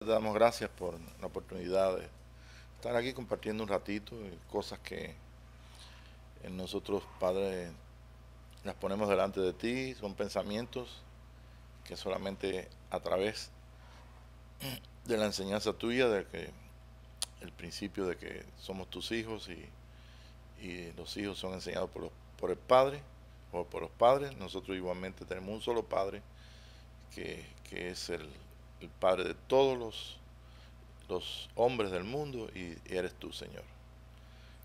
Te damos gracias por la oportunidad de estar aquí compartiendo un ratito cosas que en nosotros, Padre, las ponemos delante de ti. Son pensamientos que solamente a través de la enseñanza tuya, de que el principio de que somos tus hijos y los hijos son enseñados por el Padre o por los padres. Nosotros igualmente tenemos un solo Padre que es el Padre de todos los hombres del mundo y eres tú, Señor.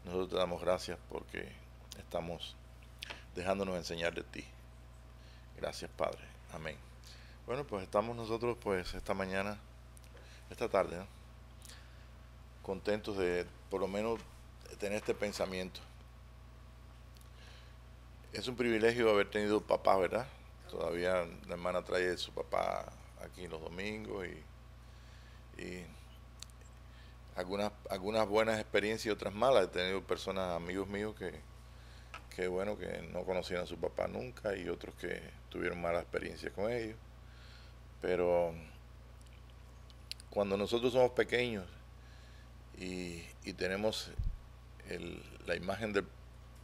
Nosotros te damos gracias porque estamos dejándonos enseñar de ti. Gracias, Padre. Amén. Bueno, pues estamos nosotros pues esta mañana, esta tarde, ¿no? Contentos de por lo menos tener este pensamiento. Es un privilegio haber tenido papá, ¿verdad? Todavía la hermana trae su papá aquí los domingos y algunas buenas experiencias y otras malas. He tenido personas, amigos míos que bueno, que no conocían a su papá nunca y otros que tuvieron malas experiencias con ellos. Pero cuando nosotros somos pequeños y tenemos la imagen del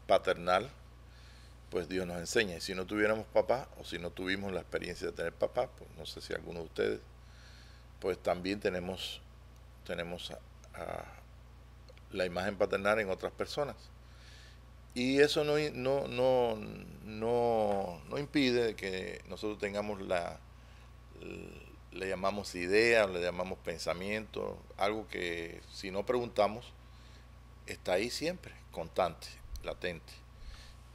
paternal, pues Dios nos enseña. Y si no tuviéramos papá o si no tuvimos la experiencia de tener papá, pues no sé si alguno de ustedes, pues también tenemos a la imagen paternal en otras personas. Y eso no impide que nosotros tengamos le llamamos idea, le llamamos pensamiento, algo que si no preguntamos está ahí siempre, constante, latente.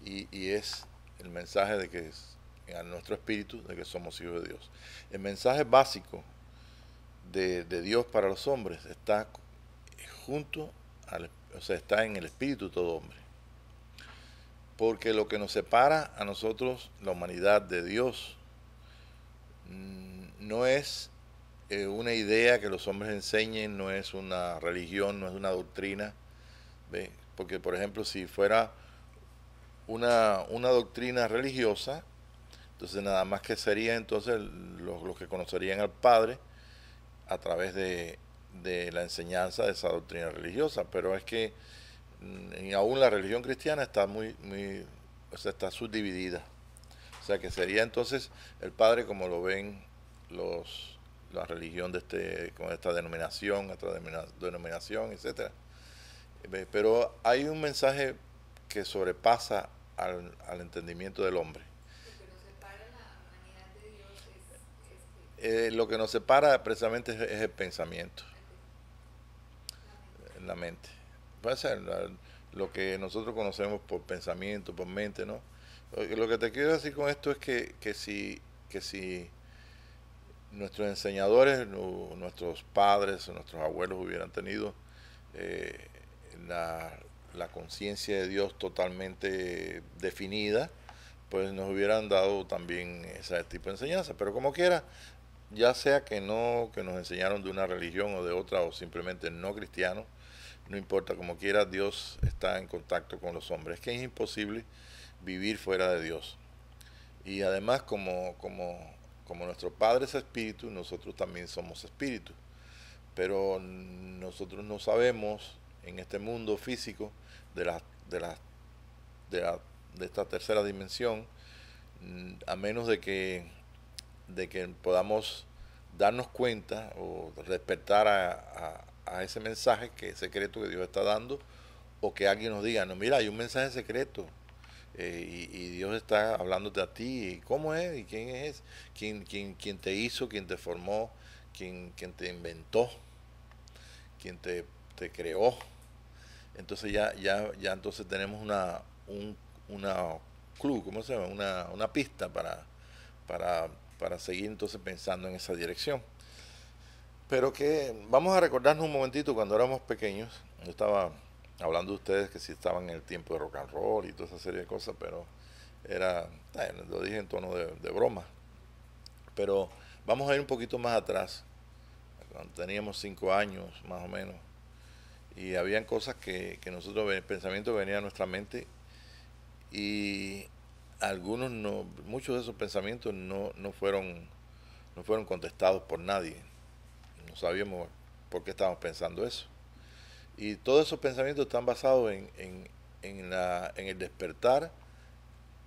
Y es el mensaje de que es a nuestro espíritu de que somos hijos de Dios. El mensaje básico de Dios para los hombres está junto o sea, está en el espíritu de todo hombre. Porque lo que nos separa a nosotros, la humanidad de Dios, no es una idea que los hombres enseñen, no es una religión, no es una doctrina. ¿Ve? Porque, por ejemplo, si fuera una doctrina religiosa, entonces nada más que sería entonces los que conocerían al Padre a través de la enseñanza de esa doctrina religiosa. Pero es que aún la religión cristiana está o sea, está subdividida. O sea que sería entonces el Padre como lo ven la religión con esta denominación, denominación, etcétera. Pero hay un mensaje que sobrepasa al entendimiento del hombre. Lo que nos separa precisamente es el pensamiento, la mente. Puede ser lo que nosotros conocemos por pensamiento, por mente, ¿no? Lo que te quiero decir con esto es que si nuestros enseñadores, nuestros padres o nuestros abuelos hubieran tenido eh, la, la conciencia de Dios totalmente definida, pues nos hubieran dado también ese tipo de enseñanza. Pero como quiera, ya sea que nos enseñaron de una religión o de otra o simplemente no cristianos, no importa, como quiera, Dios está en contacto con los hombres. Es que es imposible vivir fuera de Dios. Y además, como nuestro Padre es espíritu, nosotros también somos espíritu. Pero nosotros no sabemos en este mundo físico de la, de la, de la, de esta tercera dimensión, a menos de que podamos darnos cuenta o despertar a ese mensaje que es secreto que Dios está dando, o que alguien nos diga, no, mira, hay un mensaje secreto, y Dios está hablándote a ti, y cómo es, y quién es, quién te hizo, quién te formó, quién te inventó, quién te creó. Entonces ya entonces tenemos una clue, ¿cómo se llama? Una pista para, para seguir entonces pensando en esa dirección. Pero que vamos a recordarnos un momentito cuando éramos pequeños. Yo estaba hablando de ustedes que si estaban en el tiempo de rock and roll y toda esa serie de cosas, pero lo dije en tono de broma. Pero vamos a ir un poquito más atrás, cuando teníamos 5 años más o menos, y habían cosas que nosotros, pensamientos que venían a nuestra mente y algunos no, muchos de esos pensamientos no fueron contestados por nadie. no sabíamos por qué estábamos pensando eso. Y todos esos pensamientos están basados en el despertar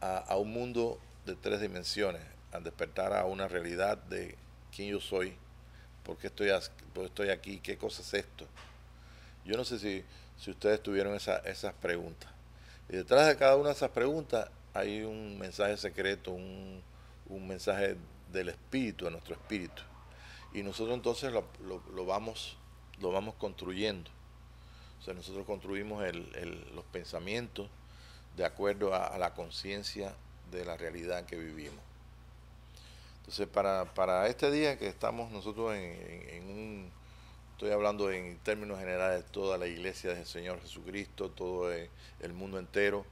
a un mundo de tres dimensiones, al despertar a una realidad de quién yo soy, por qué estoy aquí, qué cosa es esto. Yo no sé si ustedes tuvieron esas preguntas. Y detrás de cada una de esas preguntas hay un mensaje secreto, un mensaje del espíritu, de nuestro espíritu. Y nosotros entonces lo vamos construyendo. O sea, nosotros construimos los pensamientos de acuerdo a la conciencia de la realidad en que vivimos. Entonces, para este día que estamos nosotros estoy hablando en términos generales, toda la iglesia del Señor Jesucristo, todo el mundo entero,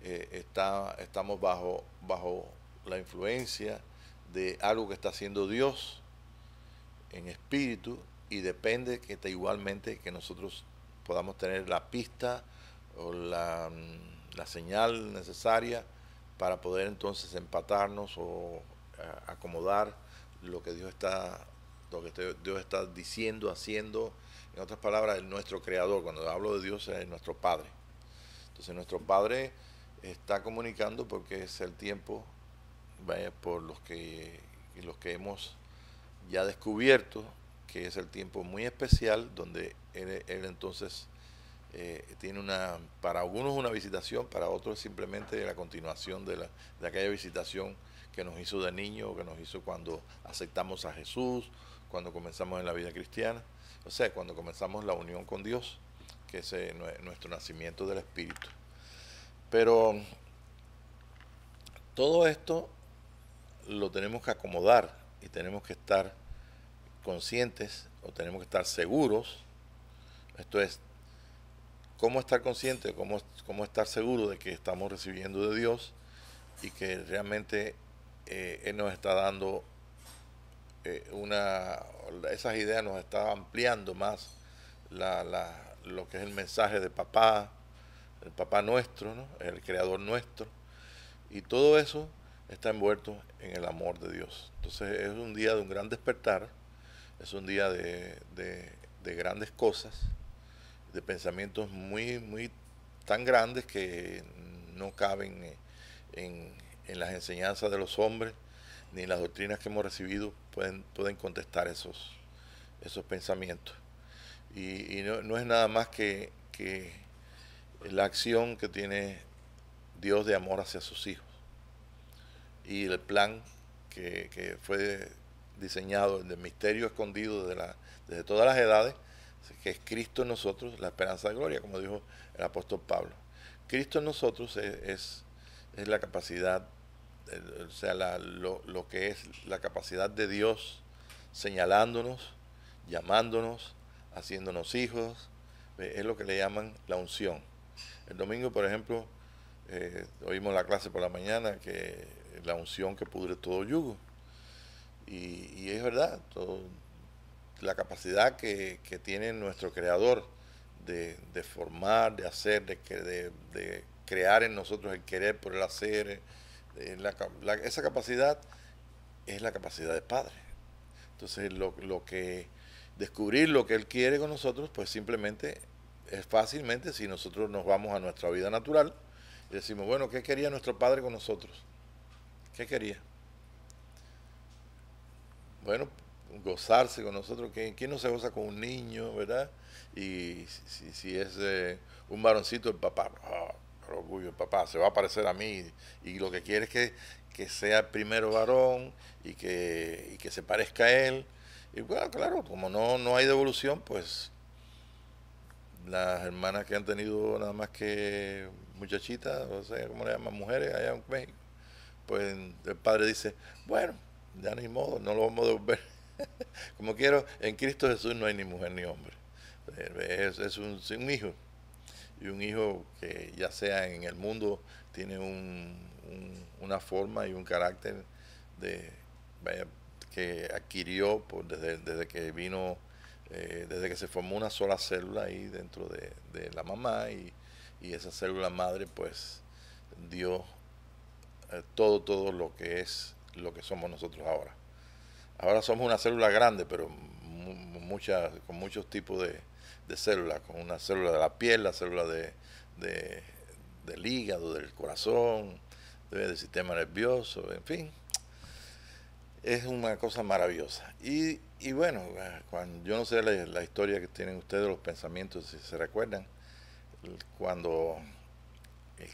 estamos bajo la influencia de algo que está haciendo Dios en espíritu, y depende igualmente que nosotros podamos tener la pista o la señal necesaria para poder entonces empatarnos o acomodar lo que Dios está diciendo, haciendo. En otras palabras, nuestro creador. Cuando hablo de Dios, es nuestro Padre. Entonces nuestro Padre está comunicando porque es el tiempo, vaya, por los que hemos ya descubierto que es el tiempo muy especial donde él entonces tiene para algunos una visitación, para otros simplemente la continuación de aquella visitación que nos hizo de niño, que nos hizo cuando aceptamos a Jesús, cuando comenzamos en la vida cristiana, o sea, cuando comenzamos la unión con Dios, que es nuestro nacimiento del Espíritu. Pero todo esto lo tenemos que acomodar y tenemos que estar conscientes o tenemos que estar seguros. Esto es, cómo estar consciente, cómo estar seguro de que estamos recibiendo de Dios y que realmente Él nos está dando esas ideas, nos está ampliando más lo que es el mensaje de papá, el papá nuestro, ¿no? El creador nuestro, y todo eso está envuelto en el amor de Dios. Entonces es un día de un gran despertar, es un día de grandes cosas, de pensamientos muy tan grandes que no caben en las enseñanzas de los hombres, ni las doctrinas que hemos recibido pueden contestar esos pensamientos. Y no es nada más que la acción que tiene Dios de amor hacia sus hijos y el plan que fue diseñado, el misterio escondido desde todas las edades, que es Cristo en nosotros, la esperanza de gloria, como dijo el apóstol Pablo. Cristo en nosotros es la capacidad, o sea, lo que es la capacidad de Dios señalándonos, llamándonos, haciéndonos hijos, es lo que le llaman la unción. El domingo, por ejemplo, oímos la clase por la mañana, que la unción que pudre todo yugo. Y es verdad, la capacidad que tiene nuestro creador de formar, de hacer, de crear en nosotros el querer por el hacer, esa capacidad es la capacidad del Padre. Entonces descubrir lo que Él quiere con nosotros, pues simplemente es fácilmente si nosotros nos vamos a nuestra vida natural y decimos, bueno, ¿qué quería nuestro Padre con nosotros? ¿Qué quería? Bueno, gozarse con nosotros. ¿Quién no se goza con un niño, verdad? Y si es un varoncito, el papá, orgullo, el papá se va a parecer a mí, y lo que quiere es que sea el primero varón y que se parezca a él. Y bueno, claro, como no hay devolución, pues las hermanas que han tenido nada más que muchachitas, o sea, ¿cómo le llaman? Mujeres allá en México, pues el padre dice, bueno, ya ni modo, no lo vamos a devolver. Como quiero, en Cristo Jesús no hay ni mujer ni hombre. Es un hijo. Y un hijo que ya sea en el mundo tiene una forma y un carácter de, vaya, que adquirió desde que vino, desde que se formó una sola célula ahí dentro de la mamá, y esa célula madre pues dio todo lo que somos nosotros ahora. Ahora somos una célula grande, pero con muchos tipos de células, con una célula de la piel, la célula de- del hígado, del corazón, del sistema nervioso, en fin, es una cosa maravillosa. Y bueno, cuando, yo no sé la historia que tienen ustedes, los pensamientos, si se recuerdan, cuando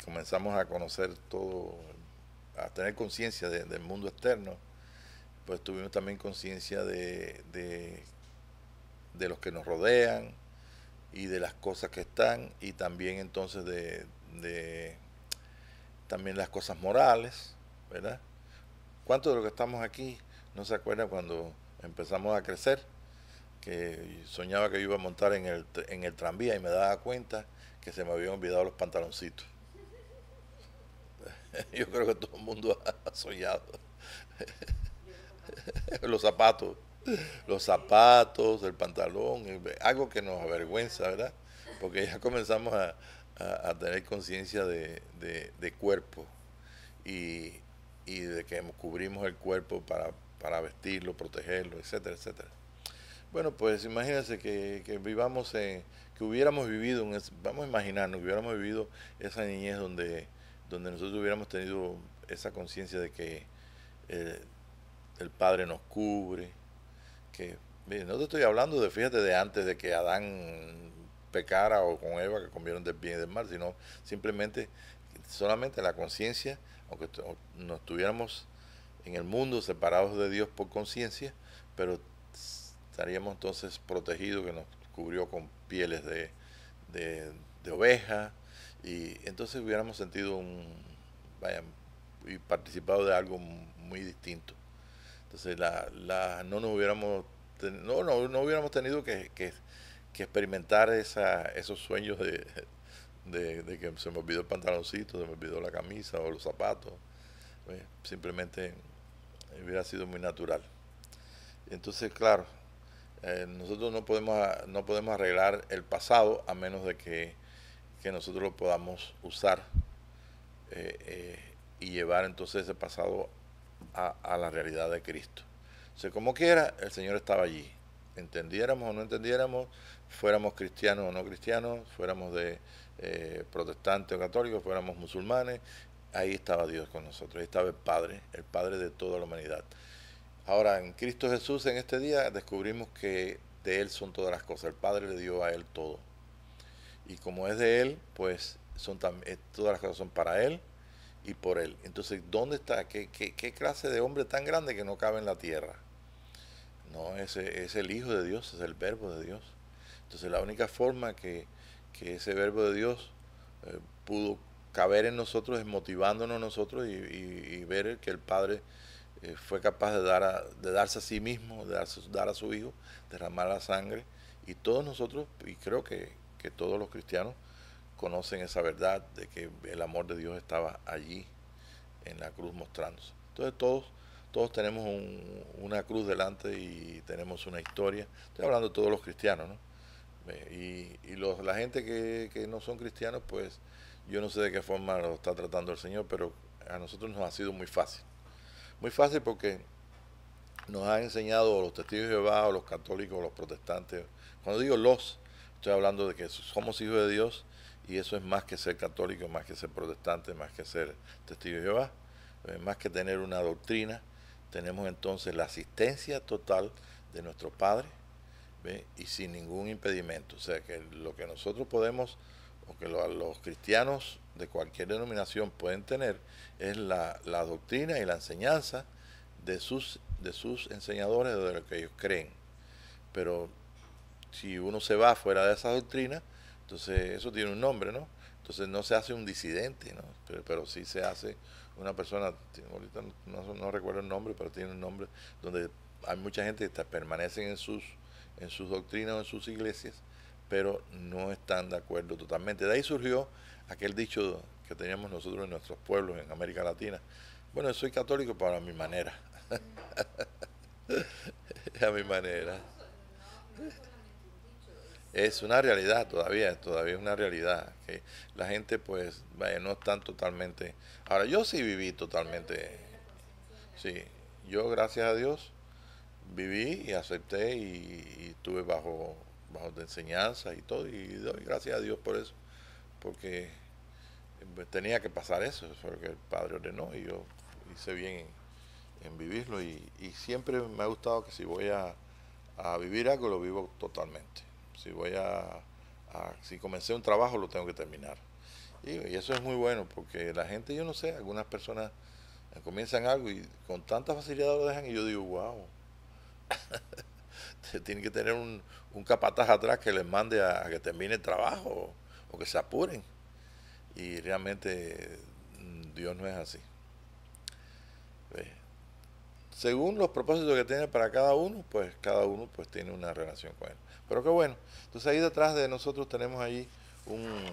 comenzamos a conocer todo, a tener conciencia del mundo externo, pues tuvimos también conciencia de los que nos rodean y de las cosas que están, y también entonces de también las cosas morales, ¿verdad? ¿Cuántos de los que estamos aquí no se acuerdan cuando empezamos a crecer? Que soñaba que yo iba a montar en el tranvía y me daba cuenta que se me habían olvidado los pantaloncitos. Yo creo que todo el mundo ha soñado. Los zapatos, los zapatos, el pantalón, algo que nos avergüenza, ¿verdad? Porque ya comenzamos a tener conciencia de cuerpo y, y de que cubrimos el cuerpo para vestirlo, protegerlo, etcétera, etcétera. Bueno, pues imagínense que vivamos que hubiéramos vivido, vamos a imaginarnos que hubiéramos vivido esa niñez donde nosotros hubiéramos tenido esa conciencia de que eh, el Padre nos cubre, que, mire, no te estoy hablando de, fíjate, de antes de que Adán pecara o con Eva que comieron del bien y del mal, sino simplemente, solamente la conciencia, aunque no estuviéramos en el mundo separados de Dios por conciencia, pero estaríamos entonces protegidos, que nos cubrió con pieles de, de oveja, y entonces hubiéramos sentido vaya, y participado de algo muy distinto. Entonces no nos hubiéramos no hubiéramos tenido que experimentar esos sueños de que se me olvidó el pantaloncito, se me olvidó la camisa o los zapatos. Simplemente hubiera sido muy natural. Entonces, claro, nosotros no podemos arreglar el pasado a menos de que nosotros lo podamos usar eh, y llevar entonces ese pasado a la realidad de Cristo. O sea, como quiera, el Señor estaba allí. Entendiéramos o no entendiéramos, fuéramos cristianos o no cristianos, fuéramos de protestantes o católicos, fuéramos musulmanes, ahí estaba Dios con nosotros, ahí estaba el Padre de toda la humanidad. Ahora, en Cristo Jesús, en este día, descubrimos que de Él son todas las cosas, el Padre le dio a Él todo. Y como es de Él, pues todas las cosas son para Él y por Él. Entonces, ¿dónde está? ¿Qué clase de hombre tan grande que no cabe en la tierra? No, ese es el Hijo de Dios, es el Verbo de Dios. Entonces, la única forma que ese Verbo de Dios pudo caber en nosotros es motivándonos nosotros y ver que el Padre fue capaz de darse a sí mismo, dar a su Hijo, derramar la sangre. Y todos nosotros, y creo que todos los cristianos, conocen esa verdad de que el amor de Dios estaba allí en la cruz mostrándose. Entonces todos tenemos una cruz delante y tenemos una historia. Estoy hablando de todos los cristianos, ¿no? La gente que no son cristianos, pues yo no sé de qué forma lo está tratando el Señor, pero a nosotros nos ha sido muy fácil. Muy fácil porque nos han enseñado los testigos de Jehová o los católicos o los protestantes. Cuando digo estoy hablando de que somos hijos de Dios y eso es más que ser católico, más que ser protestante, más que ser testigo de Jehová, más que tener una doctrina. Tenemos entonces la asistencia total de nuestro Padre, ¿ve? Y sin ningún impedimento. O sea que lo que nosotros podemos, o que los cristianos de cualquier denominación pueden tener, es la doctrina y la enseñanza de sus enseñadores, de lo que ellos creen. Pero si uno se va fuera de esa doctrina, entonces eso tiene un nombre, ¿no? Entonces no se hace un disidente, ¿no? Pero sí se hace una persona, ahorita no recuerdo el nombre, pero tiene un nombre donde hay mucha gente que permanecen en sus doctrinas o en sus iglesias, pero no están de acuerdo totalmente. De ahí surgió aquel dicho que teníamos nosotros en nuestros pueblos en América Latina. Bueno, soy católico, pero a mi manera. A mi manera. Es una realidad todavía es una realidad. Que la gente pues, vaya, no están totalmente... Ahora, yo sí viví totalmente, sí, yo gracias a Dios viví y acepté y estuve bajo de enseñanza y todo, y doy gracias a Dios por eso, porque pues, tenía que pasar eso, fue lo que el Padre ordenó y yo hice bien en vivirlo y siempre me ha gustado que si voy a vivir algo lo vivo totalmente. Si voy si comencé un trabajo lo tengo que terminar. Y eso es muy bueno porque la gente, yo no sé, algunas personas comienzan algo y con tanta facilidad lo dejan y yo digo, wow, tienen que tener un capataz atrás que les mande a que termine el trabajo o que se apuren. Y realmente Dios no es así. ¿Ves? Según los propósitos que tiene para cada uno pues tiene una relación con él. Pero qué bueno. Entonces ahí detrás de nosotros tenemos ahí un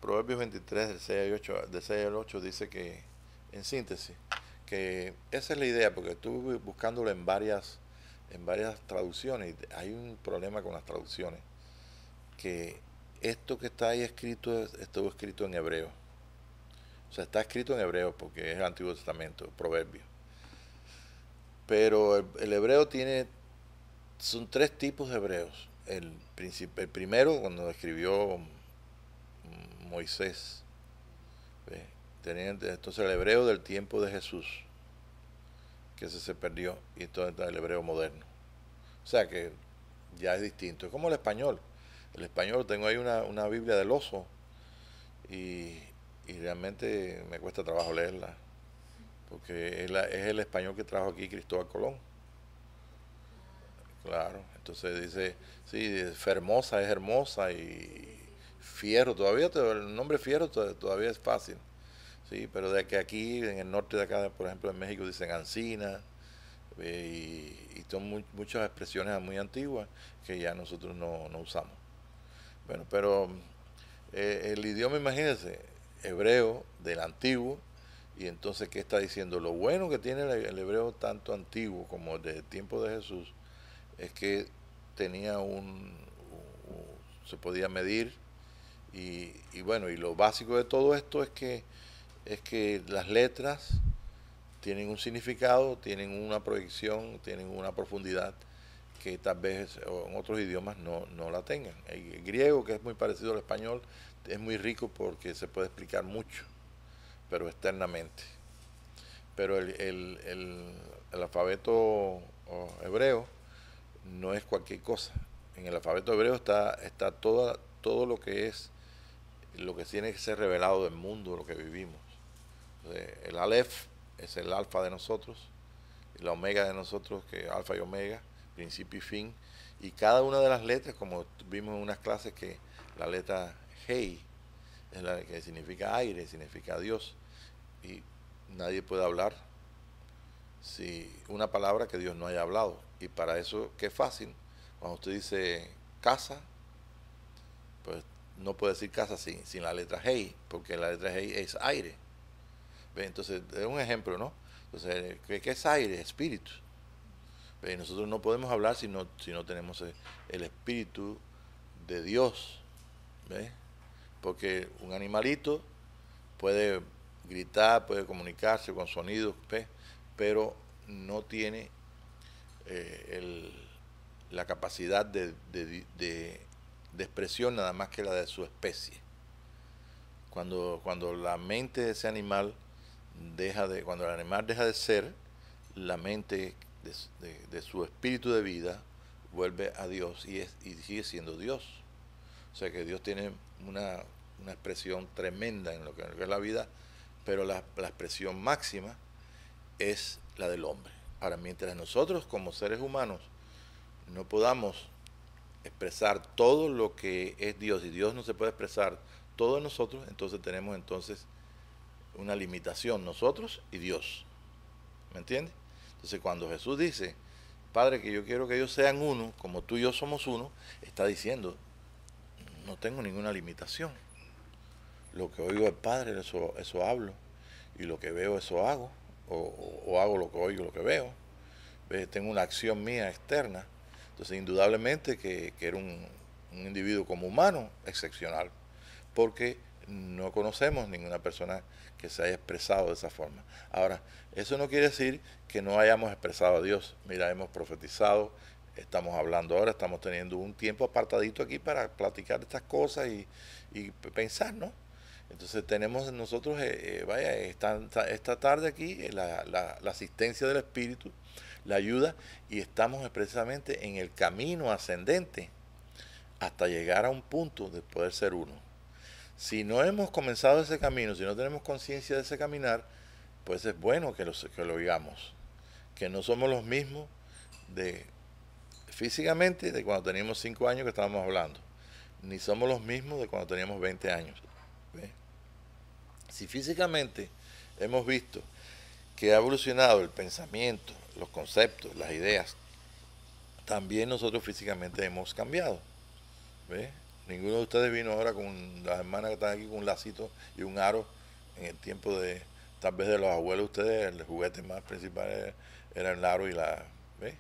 Proverbios 23 del 6 al 8 dice que, en síntesis, que esa es la idea, porque estuve buscándolo en varias traducciones y hay un problema con las traducciones, que esto que está ahí escrito estuvo escrito en hebreo. O sea, está escrito en hebreo porque es el Antiguo Testamento, Proverbios. Pero el hebreo son tres tipos de hebreos. El primero, cuando escribió Moisés, ¿ve? Entonces el hebreo del tiempo de Jesús, que ese se perdió, y entonces está el hebreo moderno. O sea que ya es distinto. Es como el español. El español, tengo ahí una Biblia del oso y, y realmente me cuesta trabajo leerla, porque es el español que trajo aquí Cristóbal Colón. Claro, entonces dice, sí, Fermosa es hermosa y Fierro, todavía el nombre Fierro todavía es fácil, sí, pero de que aquí en el norte de acá, por ejemplo en México dicen Ancina, y son muchas expresiones muy antiguas que ya nosotros no usamos. Bueno, pero el idioma, imagínense, hebreo del antiguo, y entonces, ¿qué está diciendo? Lo bueno que tiene el hebreo tanto antiguo como del tiempo de Jesús es que tenía se podía medir y bueno, y lo básico de todo esto es que las letras tienen un significado, tienen una proyección, tienen una profundidad que tal vez en otros idiomas no la tengan. El griego, que es muy parecido al español, es muy rico porque se puede explicar mucho, pero externamente. Pero el alfabeto hebreo no es cualquier cosa. En el alfabeto hebreo está todo lo que tiene que ser revelado del mundo, lo que vivimos. El Aleph es el alfa de nosotros, y la omega de nosotros, que es alfa y omega, principio y fin. Y cada una de las letras, como vimos en unas clases, que la letra Hei es la que significa aire, significa Dios. Y nadie puede hablar si una palabra que Dios no haya hablado. Y para eso, qué fácil, cuando usted dice casa, pues no puede decir casa sin la letra Hei, porque la letra Hei es aire. ¿Ve? Entonces, es un ejemplo, ¿no? Entonces, ¿qué es aire? Espíritu. ¿Ve? Nosotros no podemos hablar si no tenemos el espíritu de Dios. ¿Ve? Porque un animalito puede gritar, puede comunicarse con sonidos, ¿ve? Pero no tiene la capacidad de expresión nada más que la de su especie. Cuando la mente de ese animal cuando el animal deja de ser, la mente de su espíritu de vida vuelve a Dios y sigue siendo Dios. O sea que Dios tiene una expresión tremenda en lo que es la vida, pero la expresión máxima es la del hombre. Ahora, mientras nosotros como seres humanos no podamos expresar todo lo que es Dios y Dios no se puede expresar todo en nosotros, entonces tenemos una limitación nosotros y Dios. ¿Me entiendes? Entonces cuando Jesús dice, Padre, que yo quiero que ellos sean uno, como tú y yo somos uno, está diciendo, no tengo ninguna limitación. Lo que oigo del Padre, eso hablo, y lo que veo, eso hago, o hago lo que oigo, lo que veo. ¿Ves? Tengo una acción mía externa. Entonces, indudablemente que era un individuo como humano excepcional, porque No conocemos ninguna persona que se haya expresado de esa forma. Ahora, eso no quiere decir que no hayamos expresado a Dios. Mira, hemos profetizado, estamos hablando ahora, estamos teniendo un tiempo apartadito aquí para platicar estas cosas y pensar, ¿no? Entonces tenemos nosotros, vaya, esta tarde aquí la asistencia del Espíritu, la ayuda, y estamos precisamente en el camino ascendente hasta llegar a un punto de poder ser uno. Si no hemos comenzado ese camino, si no tenemos conciencia de ese caminar, pues es bueno que lo oigamos, que no somos los mismos de físicamente de cuando teníamos 5 años que estábamos hablando, ni somos los mismos de cuando teníamos 20 años. ¿Ve? Si físicamente hemos visto que ha evolucionado el pensamiento, los conceptos, las ideas, también nosotros físicamente hemos cambiado. ¿Ve? Ninguno de ustedes vino ahora con las hermanas que están aquí con un lacito y un aro en el tiempo de, tal vez de los abuelos de ustedes, el juguete más principal era el aro y la... ¿ve?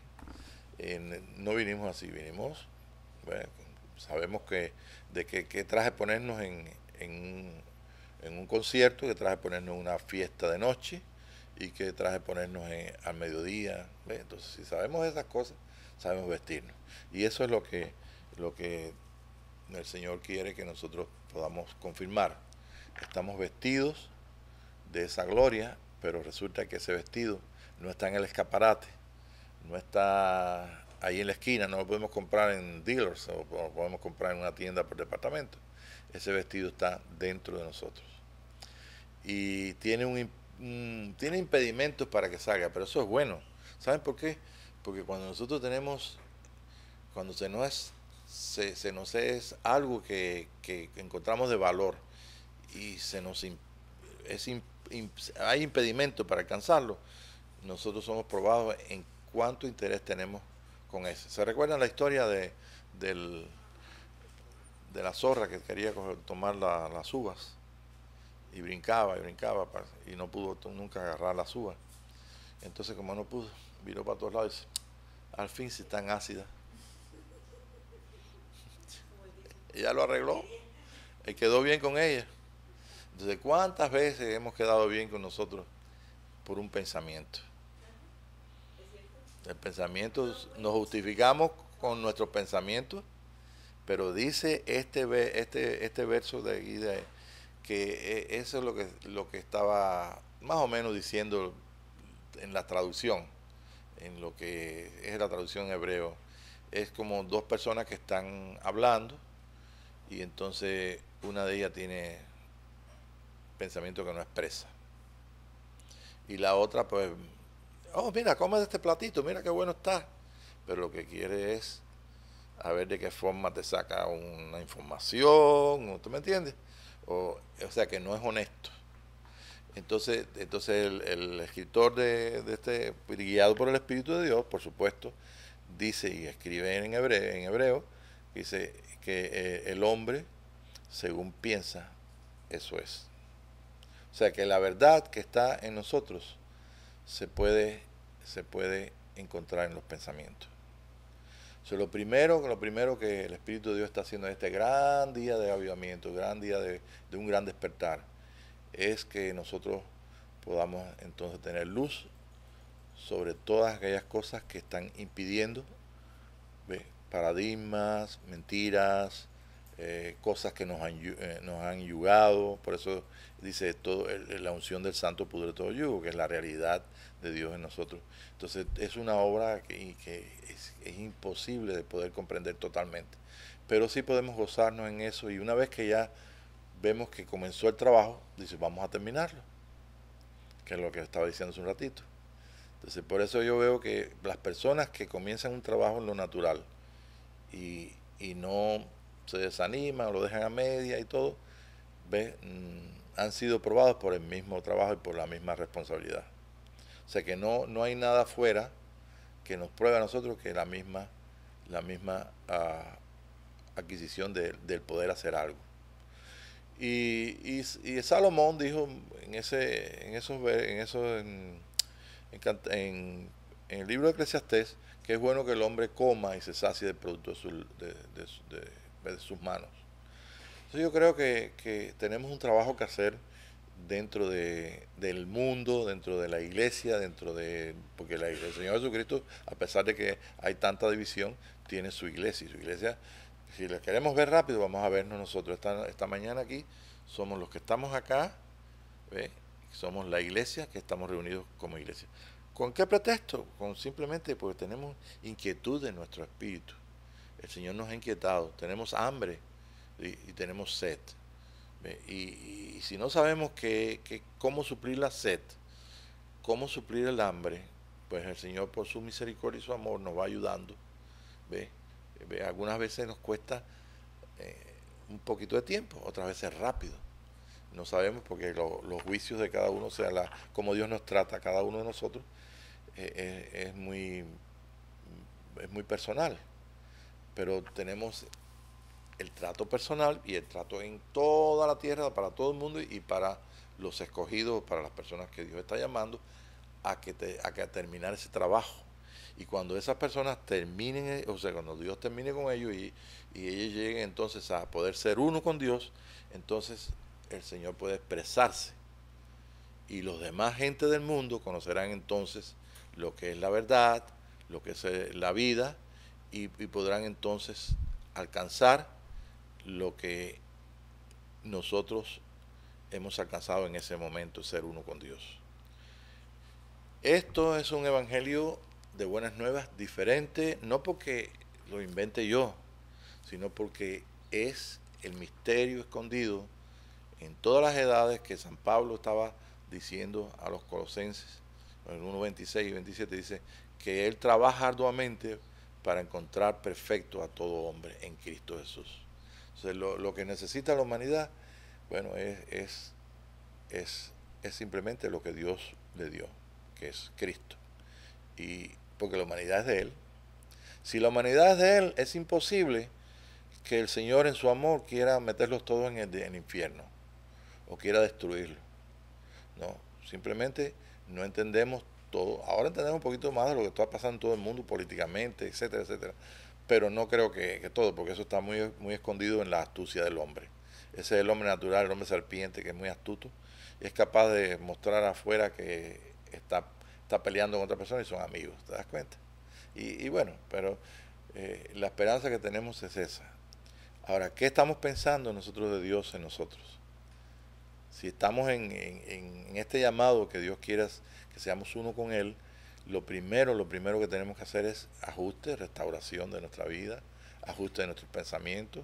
No vinimos así, vinimos, ¿ve? Sabemos que traje ponernos en un concierto, que traje ponernos en una fiesta de noche y que traje ponernos al mediodía. ¿Ve? Entonces, si sabemos esas cosas, sabemos vestirnos. Y eso es lo que el Señor quiere que nosotros podamos confirmar. Estamos vestidos de esa gloria, pero resulta que ese vestido no está en el escaparate, no está ahí en la esquina, no lo podemos comprar en dealers o lo podemos comprar en una tienda por departamento. Ese vestido está dentro de nosotros. Y tiene impedimentos para que salga, pero eso es bueno. ¿Saben por qué? Porque cuando nosotros tenemos, cuando se nos es algo que encontramos de valor y hay impedimentos para alcanzarlo, nosotros somos probados en cuánto interés tenemos con eso. ¿Se recuerdan la historia del, de la zorra que quería tomar las uvas? Y brincaba y no pudo nunca agarrar las uvas. Entonces, como no pudo, viró para todos lados y dice, al fin si están ácidas. Ella lo arregló, y quedó bien con ella. Entonces, ¿cuántas veces hemos quedado bien con nosotros por un pensamiento? El pensamiento, nos justificamos con nuestros pensamientos, pero dice este verso de aquí que eso es lo que estaba más o menos diciendo en la traducción, en lo que es la traducción en hebreo. Es como dos personas que están hablando y entonces una de ellas tiene pensamiento que no expresa. Y la otra pues, oh mira, come este platito, mira qué bueno está. Pero lo que quiere es a ver de qué forma te saca una información, ¿tú me entiendes? O sea que no es honesto. Entonces el escritor de este, guiado por el Espíritu de Dios, por supuesto, dice y escribe en hebreo dice que el hombre, según piensa, eso es. O sea que la verdad que está en nosotros se puede encontrar en los pensamientos. O sea, lo primero que el Espíritu de Dios está haciendo en este gran día de avivamiento, gran día de un gran despertar, es que nosotros podamos entonces tener luz sobre todas aquellas cosas que están impidiendo, ¿ve? Paradigmas, mentiras, cosas que nos han yugado. Por eso dice la unción del santo pudre todo yugo, que es la realidad de Dios en nosotros. Entonces es una obra que es imposible de poder comprender totalmente, pero sí podemos gozarnos en eso, y una vez que ya vemos que comenzó el trabajo, dice vamos a terminarlo, que es lo que estaba diciendo hace un ratito. Entonces por eso yo veo que las personas que comienzan un trabajo en lo natural y no se desaniman, lo dejan a media y todo, ¿ves? Han sido probados por el mismo trabajo y por la misma responsabilidad. O sea que no hay nada afuera que nos pruebe a nosotros que la misma adquisición del poder hacer algo. Y Salomón dijo en el libro de Eclesiastés que es bueno que el hombre coma y se sacie del producto de sus manos. Entonces yo creo que tenemos un trabajo que hacer dentro del mundo, dentro de la iglesia, porque el Señor Jesucristo, a pesar de que hay tanta división, tiene su iglesia. Y su iglesia, si la queremos ver rápido, vamos a vernos nosotros. Esta mañana aquí somos los que estamos acá, ¿ve? Somos la iglesia que estamos reunidos como iglesia. ¿Con qué pretexto? Con simplemente porque tenemos inquietud en nuestro espíritu. El Señor nos ha inquietado, tenemos hambre y tenemos sed. Y si no sabemos cómo suplir la sed, cómo suplir el hambre, pues el Señor por su misericordia y su amor nos va ayudando. ¿Ve? Algunas veces nos cuesta eh, un poquito de tiempo, otras veces rápido. No sabemos porque los juicios de cada uno, o sea, como Dios nos trata a cada uno de nosotros, es muy personal. Pero tenemos el trato personal y el trato en toda la tierra, para todo el mundo y para los escogidos, para las personas que Dios está llamando a terminar ese trabajo. Y cuando esas personas terminen, o sea, cuando Dios termine con ellos y ellos lleguen entonces a poder ser uno con Dios, entonces el Señor puede expresarse. Y los demás gente del mundo conocerán entonces lo que es la verdad, lo que es la vida, y podrán entonces alcanzar lo que nosotros hemos alcanzado en ese momento, ser uno con Dios. Esto es un evangelio de buenas nuevas diferente, no porque lo invente yo, sino porque es el misterio escondido en todas las edades que San Pablo estaba diciendo a los colosenses. En 1:26 y 27 dice que él trabaja arduamente para encontrar perfecto a todo hombre en Cristo Jesús. Entonces, lo que necesita la humanidad, bueno, es simplemente lo que Dios le dio, que es Cristo. Y porque la humanidad es de Él. Si la humanidad es de Él, es imposible que el Señor en su amor quiera meterlos todos en el infierno o quiera destruirlos. No, simplemente no entendemos todo. Ahora entendemos un poquito más de lo que está pasando en todo el mundo políticamente, etcétera, etcétera. Pero no creo que todo, porque eso está muy escondido en la astucia del hombre. Ese es el hombre natural, el hombre serpiente, que es muy astuto. Y es capaz de mostrar afuera que está peleando con otra persona y son amigos, ¿te das cuenta? Y bueno, pero la esperanza que tenemos es esa. Ahora, ¿qué estamos pensando nosotros de Dios en nosotros? Si estamos en este llamado que Dios quiera que seamos uno con Él, lo primero que tenemos que hacer es ajuste, restauración de nuestra vida, ajuste de nuestros pensamientos.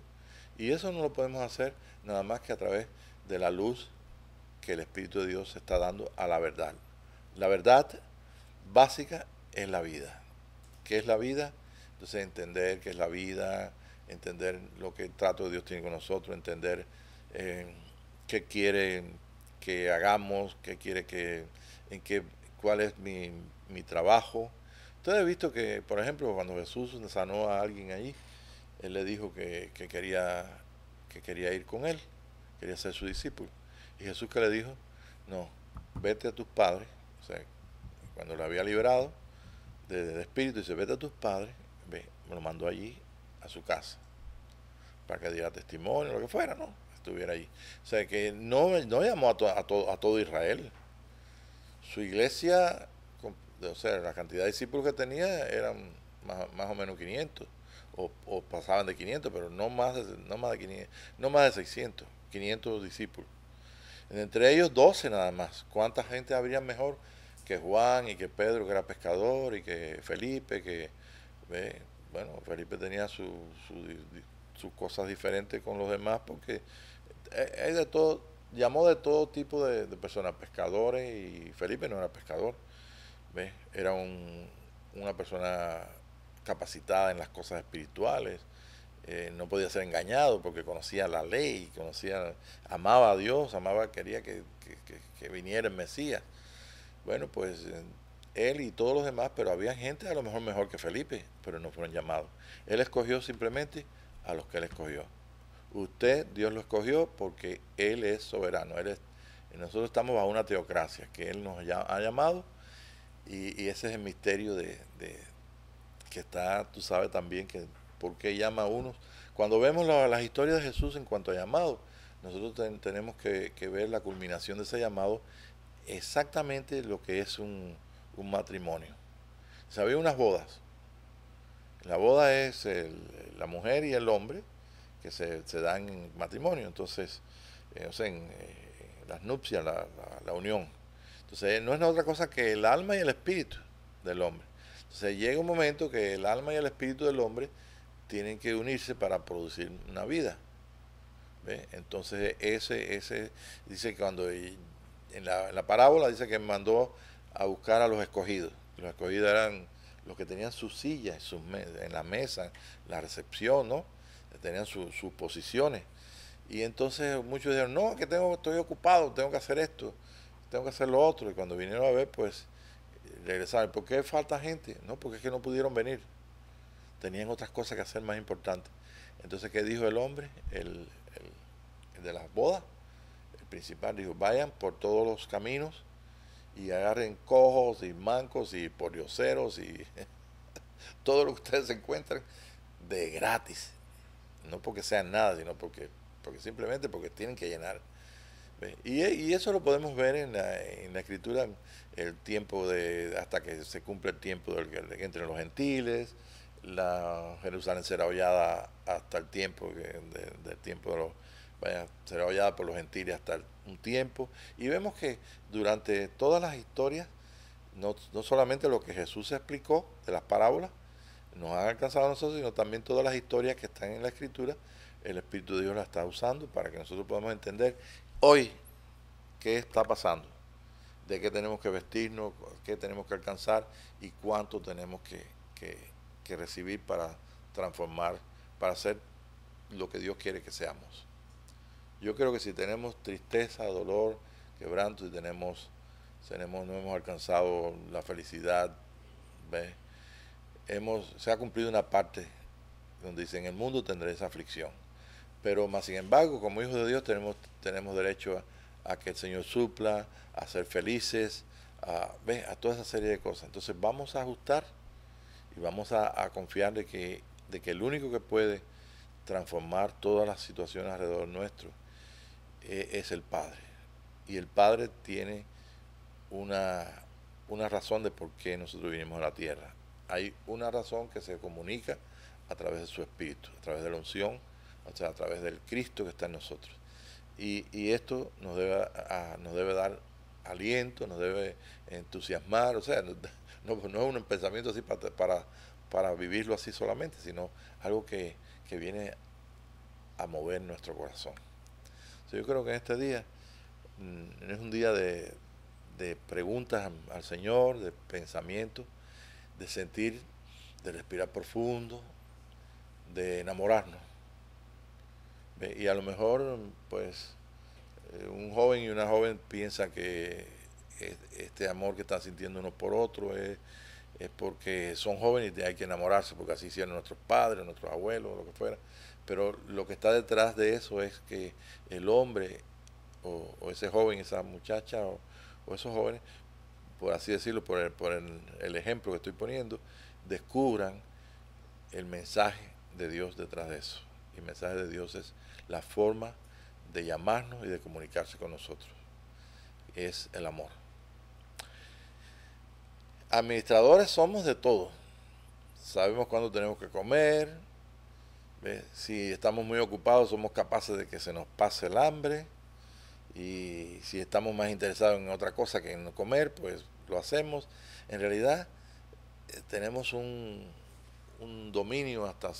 Y eso no lo podemos hacer nada más que a través de la luz que el Espíritu de Dios está dando a la verdad. La verdad básica es la vida. ¿Qué es la vida? Entonces entender qué es la vida, entender lo que el trato de Dios tiene con nosotros, entender qué quiere que hagamos, qué quiere cuál es mi trabajo. Ustedes han visto que, por ejemplo, cuando Jesús sanó a alguien allí, Él le dijo que quería ir con Él, quería ser su discípulo. Y Jesús que le dijo, no, vete a tus padres, o sea, cuando lo había librado de espíritu, dice, vete a tus padres, me lo mandó allí a su casa, para que diera testimonio, lo que fuera, ¿no? Estuviera allí. O sea, que no llamó a todo Israel. Su iglesia, o sea, la cantidad de discípulos que tenía eran más o menos 500, o pasaban de 500, pero no más de 500, no más de 600, 500 discípulos. Entre ellos 12 nada más. ¿Cuánta gente habría mejor que Juan y que Pedro, que era pescador, y que Felipe, bueno, Felipe tenía sus cosas diferentes con los demás porque hay de todo, llamó de todo tipo de personas, pescadores, y Felipe no era pescador, era una persona capacitada en las cosas espirituales, no podía ser engañado porque conocía la ley, amaba a Dios, quería que viniera el Mesías. Bueno, pues él y todos los demás, pero había gente a lo mejor mejor que Felipe, pero no fueron llamados. Él escogió simplemente a los que él escogió. Usted, Dios lo escogió porque Él es soberano. Nosotros estamos bajo una teocracia que Él nos ha llamado, y ese es el misterio que está, tú sabes también que por qué llama a unos Cuando vemos las historias de Jesús en cuanto a llamado, nosotros tenemos que ver la culminación de ese llamado, exactamente lo que es un matrimonio. O sea, había unas bodas. La boda es la mujer y el hombre que se dan en matrimonio. Entonces, o sea, en las nupcias, la unión. Entonces, no es otra cosa que el alma y el espíritu del hombre. Entonces, llega un momento que el alma y el espíritu del hombre tienen que unirse para producir una vida. ¿Ve? Entonces, ese dice que cuando en la parábola dice que mandó a buscar a los escogidos. Los escogidos eran los que tenían sus sillas en la mesa, la recepción, ¿no? Tenían sus posiciones. Y entonces muchos dijeron, no, que estoy ocupado, tengo que hacer esto, tengo que hacer lo otro. Y cuando vinieron a ver, pues regresaron. ¿Por qué falta gente? No, porque es que no pudieron venir. Tenían otras cosas que hacer más importantes. Entonces, ¿qué dijo el hombre? El de las bodas, el principal, dijo, vayan por todos los caminos y agarren cojos y mancos y porioceros y todo lo que ustedes encuentran de gratis. No porque sean nada, sino porque simplemente porque tienen que llenar. Y eso lo podemos ver en la escritura, el tiempo hasta que se cumple el tiempo entre los gentiles, la Jerusalén será hollada hasta el tiempo del tiempo de será hollada por los gentiles hasta un tiempo. Y vemos que durante todas las historias, no solamente lo que Jesús explicó de las parábolas, nos han alcanzado a nosotros, sino también todas las historias que están en la escritura, el Espíritu de Dios las está usando para que nosotros podamos entender hoy qué está pasando, de qué tenemos que vestirnos, qué tenemos que alcanzar y cuánto tenemos que recibir para transformar, para hacer lo que Dios quiere que seamos. Yo creo que si tenemos tristeza, dolor, quebranto y no hemos alcanzado la felicidad, ¿ve? Se ha cumplido una parte donde dice, en el mundo tendréis aflicción. Pero más sin embargo, como hijos de Dios tenemos derecho a que el Señor supla, a ser felices, a toda esa serie de cosas. Entonces vamos a ajustar y vamos a confiar de que el único que puede transformar todas las situaciones alrededor nuestro es el Padre. Y el Padre tiene una razón de por qué nosotros vinimos a la tierra. Hay una razón que se comunica a través de su Espíritu, a través de la unción, o sea, a través del Cristo que está en nosotros. Y esto nos debe dar aliento, nos debe entusiasmar, o sea, no es un pensamiento así para vivirlo así solamente, sino algo que viene a mover nuestro corazón. O sea, yo creo que en este día es un día de preguntas al Señor, de pensamiento, de sentir, de respirar profundo, de enamorarnos. Y a lo mejor, pues, un joven y una joven piensa que este amor que están sintiendo uno por otro es porque son jóvenes y hay que enamorarse, porque así hicieron nuestros padres, nuestros abuelos, lo que fuera. Pero lo que está detrás de eso es que el hombre, o ese joven, esa muchacha, o esos jóvenes, por así decirlo, por el ejemplo que estoy poniendo, descubran el mensaje de Dios detrás de eso. Y el mensaje de Dios es la forma de llamarnos y de comunicarse con nosotros. Es el amor. Administradores somos de todo. Sabemos cuándo tenemos que comer. ¿Ves? Si estamos muy ocupados somos capaces de que se nos pase el hambre. Y si estamos más interesados en otra cosa que en comer, pues lo hacemos. En realidad tenemos un dominio hasta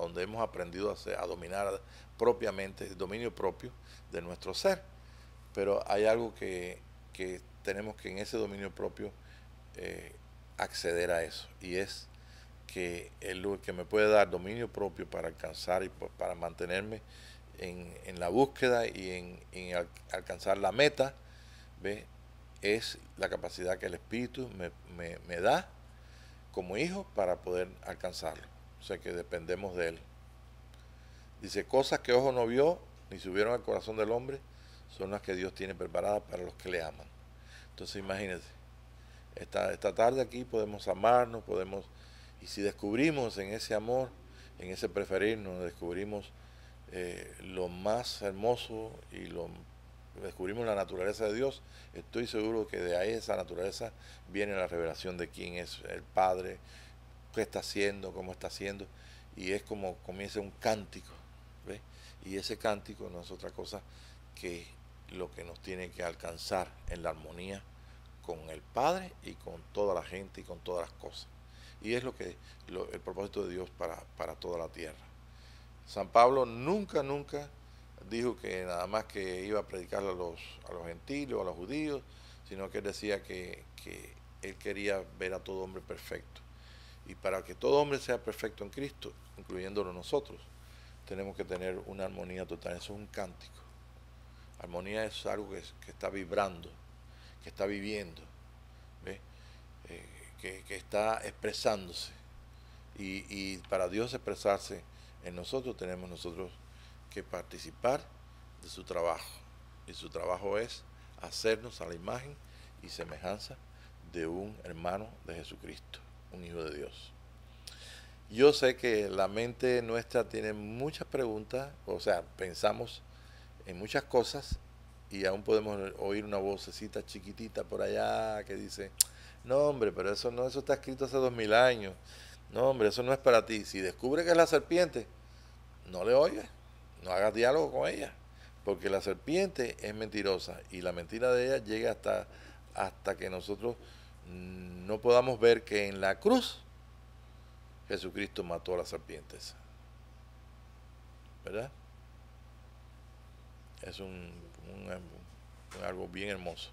donde hemos aprendido a dominar propiamente, el dominio propio de nuestro ser. Pero hay algo que tenemos que en ese dominio propio acceder a eso, y es que el que me puede dar dominio propio para alcanzar y para mantenerme en la búsqueda y en alcanzar la meta, ¿ve? Es la capacidad que el Espíritu me da como hijo para poder alcanzarlo. O sea que dependemos de Él. Dice, cosas que ojo no vio, ni subieron al corazón del hombre, son las que Dios tiene preparadas para los que le aman. Entonces imagínense, esta tarde aquí podemos amarnos, y si descubrimos en ese amor en ese preferirnos descubrimos lo más hermoso y descubrimos la naturaleza de Dios, estoy seguro que de ahí esa naturaleza viene la revelación de quién es el Padre, qué está haciendo, cómo está haciendo, y es como comienza un cántico, ¿ves? Y ese cántico no es otra cosa que lo que nos tiene que alcanzar en la armonía con el Padre y con toda la gente y con todas las cosas. Y es el propósito de Dios para toda la tierra. San Pablo nunca dijo que nada más que iba a predicar a los gentiles o a los judíos, sino que él decía que él quería ver a todo hombre perfecto. Y para que todo hombre sea perfecto en Cristo, incluyéndolo nosotros, tenemos que tener una armonía total. Eso es un cántico. Armonía es algo que está vibrando, que está viviendo, ¿ves? Que está expresándose. Y para Dios expresarse en nosotros, tenemos nosotros que participar de su trabajo. Y su trabajo es hacernos a la imagen y semejanza de un hermano de Jesucristo, un hijo de Dios. Yo sé que la mente nuestra tiene muchas preguntas, o sea, pensamos en muchas cosas y aún podemos oír una vocecita chiquitita por allá que dice, no hombre, pero eso no, eso está escrito hace 2000 años. No hombre, eso no es para ti. Si descubre que es la serpiente, no le oigas, no hagas diálogo con ella, porque la serpiente es mentirosa y la mentira de ella llega hasta que nosotros no podamos ver que en la cruz Jesucristo mató a las serpientes, ¿verdad? Es algo bien hermoso.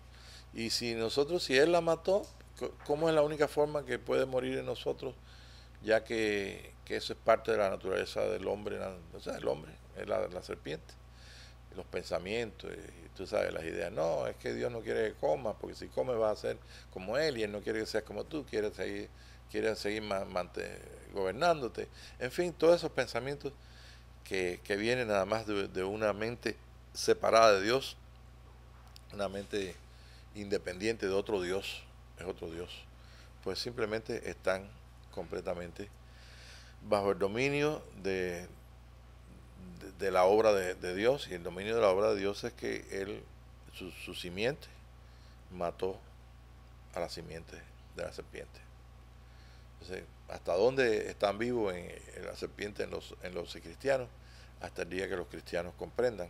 Y si Él la mató, ¿cómo es la única forma que puede morir en nosotros? Ya que eso es parte de la naturaleza del hombre, o sea, el hombre es la serpiente, los pensamientos, y tú sabes, las ideas. No, es que Dios no quiere que comas, porque si comes vas a ser como Él, y Él no quiere que seas como tú, quiere seguir gobernándote. En fin, todos esos pensamientos que vienen nada más de una mente separada de Dios, una mente independiente de otro Dios, es otro Dios, pues simplemente están completamente bajo el dominio de la obra de Dios, y el dominio de la obra de Dios es que Él, su simiente, mató a la simiente de la serpiente. Entonces, ¿hasta dónde están vivos en la serpiente en los cristianos? Hasta el día que los cristianos comprendan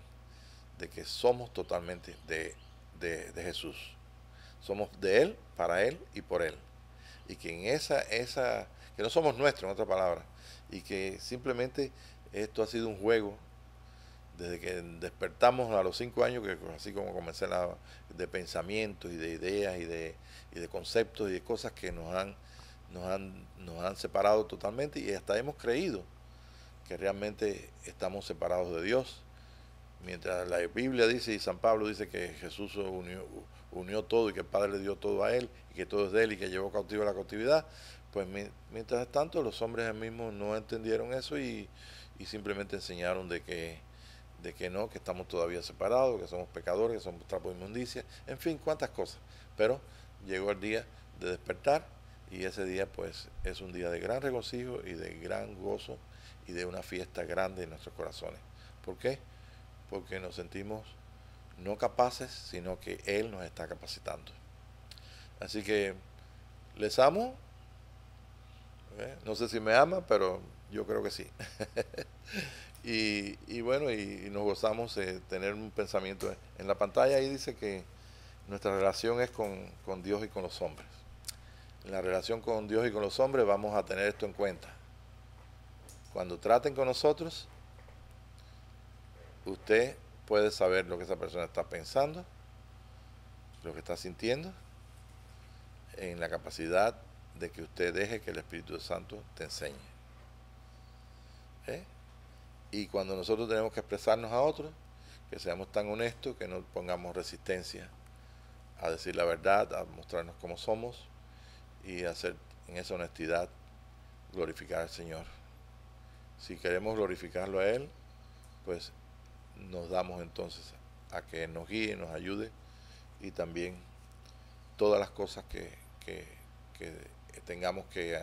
de que somos totalmente de Jesús. Somos de Él, para Él y por Él. Y que en que no somos nuestros, en otras palabras, y que simplemente esto ha sido un juego desde que despertamos a los 5 años, que así como comencé de pensamientos y de ideas y de conceptos y de cosas que nos han separado totalmente, y hasta hemos creído que realmente estamos separados de Dios. Mientras la Biblia dice y San Pablo dice que Jesús unió todo y que el Padre le dio todo a Él y que todo es de Él y que llevó cautivo a la cautividad, pues mientras tanto los hombres mismos no entendieron eso y simplemente enseñaron de que no, que estamos todavía separados, que somos pecadores, que somos trapos de inmundicia, en fin, cuántas cosas. Pero llegó el día de despertar, y ese día pues es un día de gran regocijo y de gran gozo y de una fiesta grande en nuestros corazones. ¿Por qué? Porque nos sentimos no capaces, sino que Él nos está capacitando. Así que les amo. No sé si me ama, pero yo creo que sí. Y bueno, y nos gozamos de tener un pensamiento. En la pantalla ahí dice que nuestra relación es con Dios y con los hombres. En la relación con Dios y con los hombres vamos a tener esto en cuenta. Cuando traten con nosotros, usted puede saber lo que esa persona está pensando, lo que está sintiendo, en la capacidad de que usted deje que el Espíritu Santo te enseñe. Y cuando nosotros tenemos que expresarnos a otros, que seamos tan honestos que no pongamos resistencia a decir la verdad, a mostrarnos como somos y hacer en esa honestidad glorificar al Señor. Si queremos glorificarlo a Él, pues nos damos entonces a que nos guíe, nos ayude, y también todas las cosas que tengamos que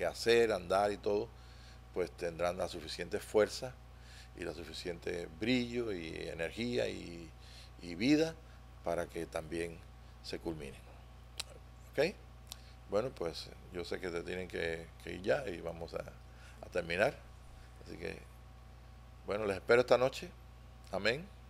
hacer, andar y todo, pues tendrán la suficiente fuerza y la suficiente brillo y energía y vida para que también se culminen. ¿Ok? Bueno, pues yo sé que te tienen que ir ya y vamos a terminar. Así que, bueno, les espero esta noche. Amén.